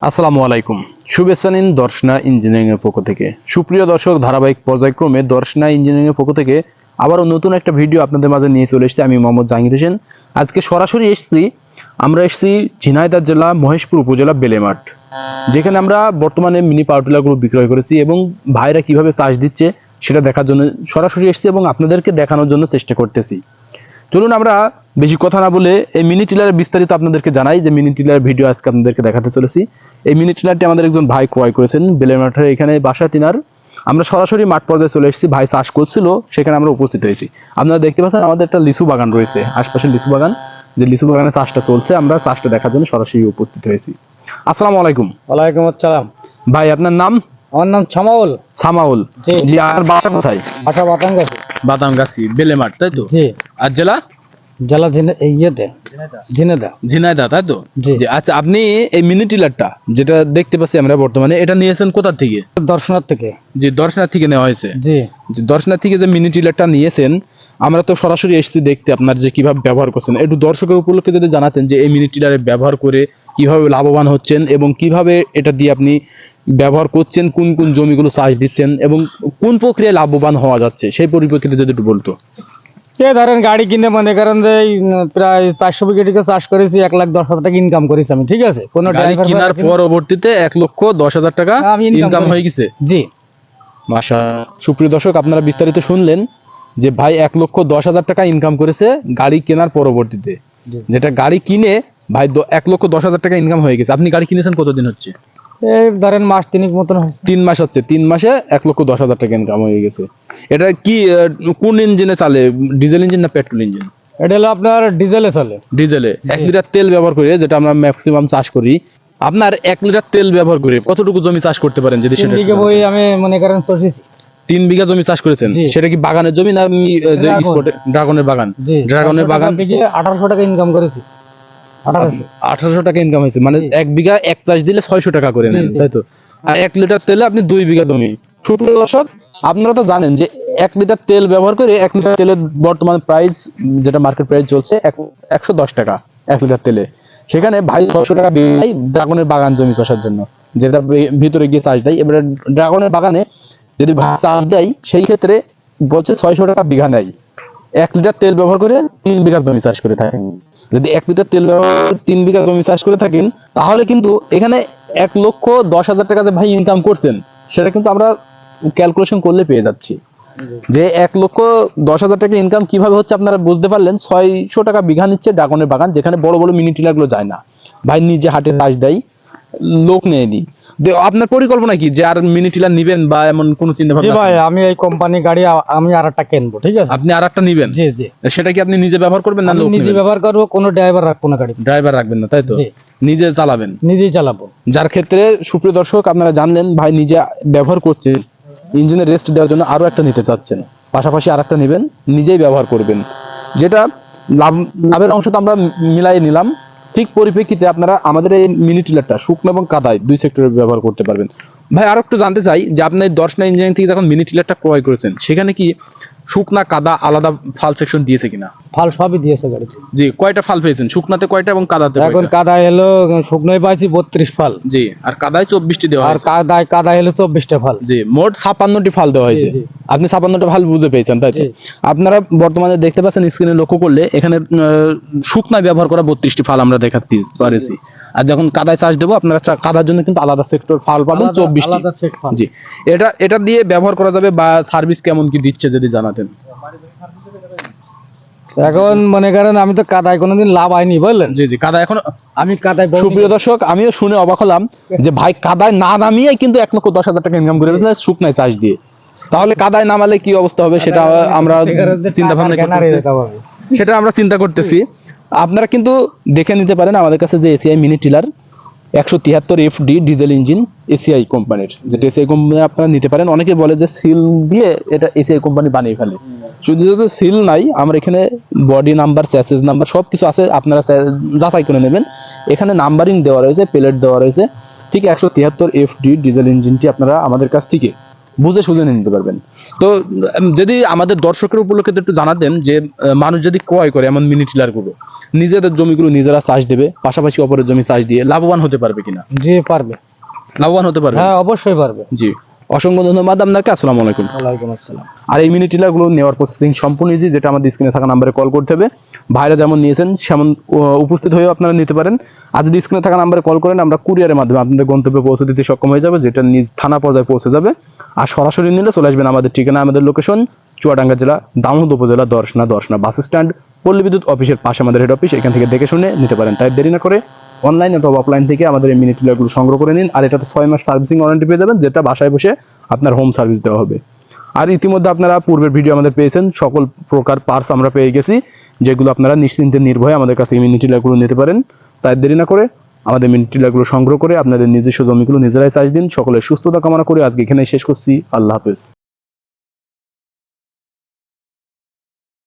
আসসালামু আলাইকুম। শুভেচ্ছা নিন দর্শনা ইঞ্জিনিয়ারিং এর পক্ষ থেকে। সুপ্রিয় দর্শক, ধারাবাহিক পর্যায়ক্রমে দর্শনা ইঞ্জিনিয়ারিং এর পক্ষ থেকে আবারও নতুন একটা ভিডিও আপনাদের মাঝে নিয়ে চলে এসেছি। আমি মোহাম্মদ জাহাঙ্গীর হোসেন। আজকে সরাসরি আমরা এসেছি ঝিনাইদহ জেলা মহেশপুর উপজেলা বেলেমাঠ, যেখানে আমরা বর্তমানে মিনি পাওয়ার টিলারগুলো বিক্রয় করেছি এবং ভাইরা কিভাবে চাষ দিচ্ছে সেটা দেখার জন্য সরাসরি এসেছি এবং আপনাদেরকে দেখানোর জন্য চেষ্টা করতেছি। চলুন আমরা বেশি কথা না বলে এই মিনি টিলারের বিস্তারিত আপনাদেরকে জানাই। যে মিনি টিলার ভিডিও আজকে আপনাদেরকে দেখাতে চলেছি। এই মিনি টিলারটি আমাদের একজন ভাই ক্রয় করেছেন বেলেমাঠের এখানে বাসা তিনার। আমরা সরাসরি মাঠ পর্যায়ে চলে এসেছি। ভাই চাষ করছিল, সেখানে আমরা উপস্থিত হয়েছি। আপনারা দেখতে পাচ্ছেন আমাদের একটা লিচু বাগান রয়েছে, আশপাশে লিচু বাগান, যে লিচু বাগানে চাষটা চলছে। আমরা চাষটা দেখার জন্য সরাসরি উপস্থিত হয়েছি। আসসালামু আলাইকুম। ওয়ালাইকুম আসসালাম। ভাই আপনার নাম? আমার নাম ছামাউল। ছামাউল জি। আর বাসা কোথায়? বাসা বাতানগাছি। বাদামগাছি, বেলেমাঠ, তাই তো? জি। আর জেলা? জেলা ঝিনাইদহ। ঝিনাইদহ, তাই তো? জি। আচ্ছা, আপনি এই মিনি টিলারটা যেটা দেখতে পাচ্ছি আমরা বর্তমানে, এটা নিয়েছেন কোথা থেকে? দর্শনার থেকে। জি, দর্শনার থেকে নেওয়া হয়েছে। জি। দর্শনার থেকে যে মিনি টিলারটা নিয়েছেন, আমরা তো সরাসরি এসেছি দেখতে আপনার যে কিভাবে ব্যবহার করছেন। একটু দর্শকের উপলক্ষে যদি জানাতেন যে এই মিনি টিলারে ব্যবহার করে কিভাবে লাভবান হচ্ছেন এবং কিভাবে এটা দিয়ে আপনি ব্যবহার করছেন, কোন কোন জমিগুলো চাষ দিচ্ছেন এবং কোন প্রক্রিয়ায় লাভবান হওয়া যাচ্ছে, সেই পরিপ্রেক্ষিতে যদি একটু বলতো। ধরেন গাড়ি কিনে মনে করেন যে প্রায় 400 বিঘা চাষ করেছি, 1,10,000 টাকা ইনকাম করেছি আমি, ঠিক আছে? কোনো ড্রাইভার কেনার পরবর্তীতে 1,10,000 টাকা ইনকাম হয়ে গেছে। জি। মাশাআল্লাহ। সুপ্রিয় দর্শক, আপনারা বিস্তারিত শুনলেন যে ভাই 1,10,000 টাকা ইনকাম করেছে গাড়ি কেনার পরবর্তীতে। যেটা গাড়ি কিনে ভাই 1,10,000 টাকা ইনকাম হয়ে গেছে। আপনি গাড়ি কিনেছেন কতদিন হচ্ছে? এই ধরেন মাস 3 মতন হচ্ছে। 3 মাস হচ্ছে। 3 মাসে 1,10,000 টাকা ইনকাম হয়ে গেছে। এটা কি কোন ইঞ্জিনে চলে? ডিজেল ইঞ্জিন না পেট্রোল ইঞ্জিন? এটা হলো আপনার ডিজেলে চলে। ডিজেলে 1 লিটার তেল ব্যবহার করে, যেটা আমরা ম্যাক্সিমাম চাষ করি। আপনার 1 লিটার তেল ব্যবহার করে কতটুকু জমি চাষ করতে পারেন যদি সেটা? 3 বিঘা বই আমি মনে করেন চষেছি। 3 বিঘা জমি চাষ করেছেন। সেটা কি বাগানের জমি না যে স্পটে ড্রাগনের বাগান? ড্রাগনের বাগান। 1800 টাকা ইনকাম করেছি। 1800 টাকা ইনকাম হয়েছে, মানে 1 বিঘা এক চাষ দিলে 600 টাকা করে নেন, তাই তো? আর 1 লিটার তেলে আপনি 2 বিঘা জমি। সুপ্রিয় দর্শক, আপনারা তো জানেন যে 1 লিটার তেল ব্যবহার করে 1 লিটার তেলের বর্তমান প্রাইস, যেটা মার্কেট প্রাইস চলছে 110 টাকা 1 লিটার তেলে। সেখানে ভাই 600 টাকা বিঘাই ড্রাগনের বাগান জমি চাষের জন্য, যেটা ভিতরে গিয়ে চাষ দেয়। এবারে ড্রাগনের বাগানে যদি ভাই চাষ দেয়, সেই ক্ষেত্রে বলছে 600 টাকা বিঘা নেয়। 1 লিটার তেল ব্যবহার করে 3 বিঘা জমি চাষ করে থাকেন। যদি 1 লিটার তেল ব্যবহার করে 3 বিঘা জমি চাষ করে থাকেন, তাহলে কিন্তু এখানে 1,10,000 টাকা যে ভাই ইনকাম করছেন, সেটা কিন্তু আমরা ক্যালকুলেশন করলে পেয়ে যাচ্ছি। যে 1,10,000 টাকা ইনকাম কিভাবে হচ্ছে আপনারা বুঝতে পারলেন। 600 টাকা বিঘা নিচ্ছে ড্রাগনের বাগান, যেখানে বড় বড় মিনি টিলারগুলো যায় না। ভাই নিজে হাটে চাষ দেয়, লোক নেয়নি। আপনার পরিকল্পনা কি যে আর মিনি টিলার নিবেন বা এমন কোন চিন্তা ভাবনা? জি ভাই, আমি এই কোম্পানি গাড়ি আমি আরেকটা কিনবো, ঠিক আছে? আপনি আরেকটা নিবেন? জি জি। সেটা কি আপনি নিজে ব্যবহার করবেন না লোক? নিজে ব্যবহার করব, কোনো ড্রাইভার রাখবো না গাড়ি। ড্রাইভার রাখবেন না, তাই তো? নিজে চালাবেন? নিজেই চালাবো। যার ক্ষেত্রে সুপ্রিয় দর্শক, আপনারা জানলেন ভাই নিজে ব্যবহার করছে, ইঞ্জিনের রেস্ট দেওয়ার জন্য আরো একটা নিতে চাচ্ছেন, পাশাপাশি আরেকটা নেবেন, নিজেই ব্যবহার করবেন। যেটা লাভের অংশ তো আমরা মিলাই নিলাম। ঠিক পরিপ্রেক্ষিতে আপনারা আমাদের এই মিনি টিলারটা শুকনো এবং কাদায় 2 সেক্টরে ব্যবহার করতে পারবেন। ভাই আরো একটু জানতে চাই যে আপনি দর্শনা ইঞ্জিনিয়ারিং থেকে যখন মিনি টিলারটা ক্রয় করেছেন, সেখানে কি শুকনা কাদা আলাদা ফাল সেকশন দিয়েছে কিনা? ফাল সবই দিয়েছে গাড়িতে। জি। কয়টা ফাল পেয়েছেন? শুকনাতে কয়টা এবং কাদাতে কয়টা? এখন কাদায় হলো শুকনোয় পাইছি 32 ফাল। জি। আর কাদায় 24টি দেওয়া আর হয়েছে। কাদায় হলো 24টা ফাল। জি। মোট 56টি ফাল দেওয়া হয়েছে। আপনি 56টা ফাল বুঝে পেয়েছেন, তাই তো? আপনারা বর্তমানে দেখতে পাচ্ছেন স্ক্রিনে লক্ষ্য করলে, এখানে শুকনা ব্যবহার করা 32টি ফাল আমরা দেখাতে পারেছি। আর যখন কাদায় চাষ দেবো, আপনারা কাদার জন্য কিন্তু আলাদা সেক্টর ফাল পাবেন 24টি। জি। এটা দিয়ে ব্যবহার করা যাবে বা সার্ভিস কেমন কি দিচ্ছে যদি জানাতেন। এখন মনে করেন আমি তো কাদায় কোনোদিন লাভ হয়নি, বুঝলেন? জি জি। কাদা এখন আমি কাদায়। সুপ্রিয় দর্শক, আমিও শুনে অবাক হলাম যে ভাই কাদায় না নামিয়ে কিন্তু 1,10,000 টাকা ইনকাম করে ফেলেছে শুকনায় চাষ দিয়ে। তাহলে কাদায় নামালে কি অবস্থা হবে সেটা আমরা চিন্তা ভাবনা করতেছি, সেটা আমরা চিন্তা করতেছি। আপনারা কিন্তু দেখে নিতে পারেন আমাদের কাছে যে ACI mini tiller 173 FD diesel engine, ACI কোম্পানির, যেটা এসিআই কোম্পানি আপনারা নিতে পারেন। অনেকে বলে যে সিল দিয়ে এটা এসিআই কোম্পানি বানিয়ে ফেলে। শুধু সিল নাই, আমরা এখানে বডি নাম্বার, চ্যাসিস নাম্বার সবকিছু আছে, আপনারা যাচাই করে নেবেন। এখানে নাম্বারিং দেওয়া রয়েছে, প্লেট দেওয়া রয়েছে। ঠিক 173 FD ডিজেল ইঞ্জিনটি আপনারা আমাদের কাছ থেকে বুঝে সুঝে নিতে পারবেন। তো যদি আমাদের দর্শকের উপলক্ষে একটু জানাতেন যে মানুষ যদি ক্রয় করে এমন মিনি টিলার গুলো, নিজেদের জমিগুলো নিজেরা চাষ দেবে, পাশাপাশি অপরের জমি চাষ দিয়ে লাভবান হতে পারবে কিনা? জি পারবে, লাভবান হতে পারবে। হ্যাঁ অবশ্যই পারবে। জি, অসংখ্য ধন্যবাদ আপনাকে। আসসালামু আলাইকুম। ওয়ালাইকুম আসসালাম। আর এই মিনি টিলার গুলো নেওয়ার প্রসেসিং সম্পূর্ণ ইজি, যেটা আমাদের স্ক্রিনে থাকা নাম্বারে কল করতে হবে। ভাইরা যেমন নিয়েছেন সেমন উপস্থিত হয়েও আপনারা নিতে পারেন। আর যদি স্ক্রিনে থাকা নাম্বারে কল করেন, আমরা কুরিয়ারের মাধ্যমে আপনাদের গন্তব্যে পৌঁছে দিতে সক্ষম হয়ে যাবে, যেটা নিজ থানা পর্যায়ে পৌঁছে যাবে। আর সরাসরি নিলে চলে আসবেন আমাদের ঠিকানা, আমাদের লোকেশন চুয়াডাঙ্গা জেলা দামোদ উপজেলা দর্শনা বাস স্ট্যান্ড, পল্লী বিদ্যুৎ অফিসের পাশে আমাদের হেড অফিস। এখান থেকে দেখে শুনে নিতে পারেন। তাই দেরি না করে অনলাইন অথবা অফলাইন থেকে আমাদের এই মিনি টিলারগুলো সংগ্রহ করে নিন। আর এটাতে 6 মাস সার্ভিসিং ওয়ারেন্টি পেয়ে যাবেন, যেটা বাসায় বসে আপনার হোম সার্ভিস দেওয়া হবে। আর ইতিমধ্যে আপনারা পূর্বের ভিডিও আমাদের পেয়েছেন, সকল প্রকার পার্টস আমরা পেয়ে গেছি, যেগুলো আপনারা নিশ্চিন্তে নির্ভয়ে আমাদের কাছ থেকে মিনি টিলারগুলো নিতে পারেন। তাই দেরি না করে আমাদের মিনি টিলারগুলো সংগ্রহ করে আপনাদের নিজস্ব জমিগুলো নিজেরাই চাষ দিন। সকলের সুস্থতা কামনা করে আজকে এখানেই শেষ করছি। আল্লাহ হাফেজ।